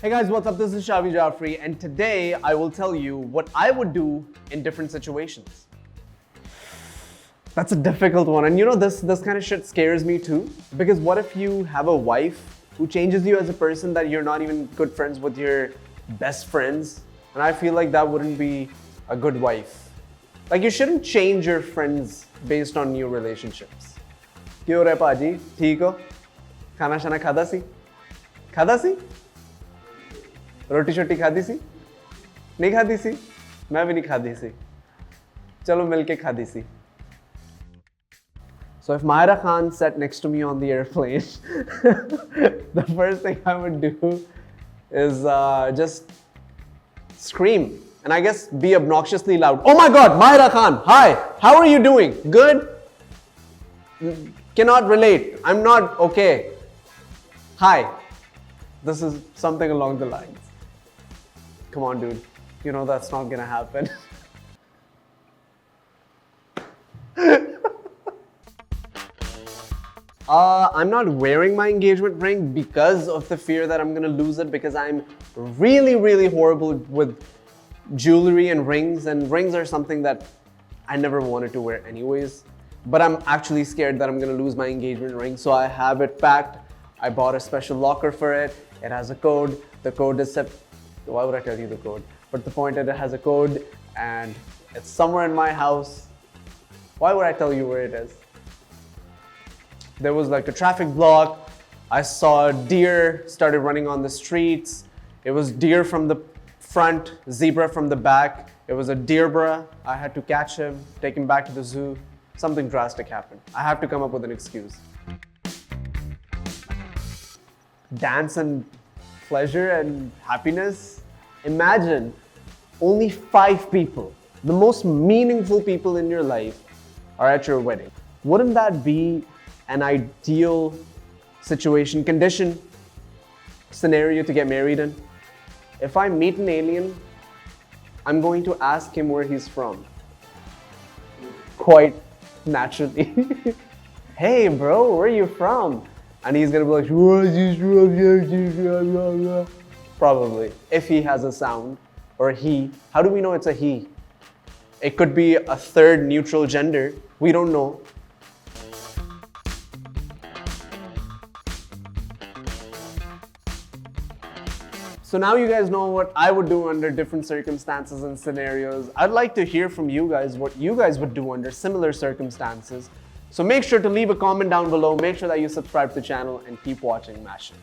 Hey guys, what's up? This is Shahveer Jafry, and today I will tell you what I would do in different situations. That's a difficult one, and you know this kind of shit scares me too. Because what if you have a wife who changes you as a person that you're not even good friends with your best friends? And I feel like that wouldn't be a good wife. Like you shouldn't change your friends based on new relationships. Kyo re paji? Theek ho? Khana shana khada si? Khada si? रोटी शोटी खादी सी? नहीं खादी सी? मैं भी नहीं खादी सी. चलो मिलके खादी सी. So if Mahira Khan sat next to me on the airplane, the first thing I would do is just scream. And I guess be obnoxiously loud. Oh my God, Mahira Khan, hi, how are you doing? Good? Cannot relate. I'm not okay. Hi. This is something along the lines. Come on, dude. You know that's not gonna happen. I'm not wearing my engagement ring because of the fear that I'm gonna lose it, because I'm really horrible with jewelry and rings are something that I never wanted to wear anyways. But I'm actually scared that I'm gonna lose my engagement ring, so I have it packed. I bought a special locker for it. It has a code. The code is set. Why would I tell you the code? But the point is it has a code and it's somewhere in my house. Why would I tell you where it is? There was like a traffic block. I saw a deer started running on the streets. It was deer from the front, zebra from the back. It was a deerbra. I had to catch him, take him back to the zoo. Something drastic happened. I have to come up with an excuse. Dance and pleasure and happiness. Imagine only 5 people, the most meaningful people in your life, are at your wedding. Wouldn't that be an ideal situation, condition, scenario to get married in? If I meet an alien, I'm going to ask him where he's from. Quite naturally. Hey bro, where are you from? And he's gonna be like, probably, if he has a sound, or he. How do we know it's a he? It could be a third neutral gender. We don't know. So now you guys know what I would do under different circumstances and scenarios. I'd like to hear from you guys what you guys would do under similar circumstances. So make sure to leave a comment down below, make sure that you subscribe to the channel and keep watching Mashion.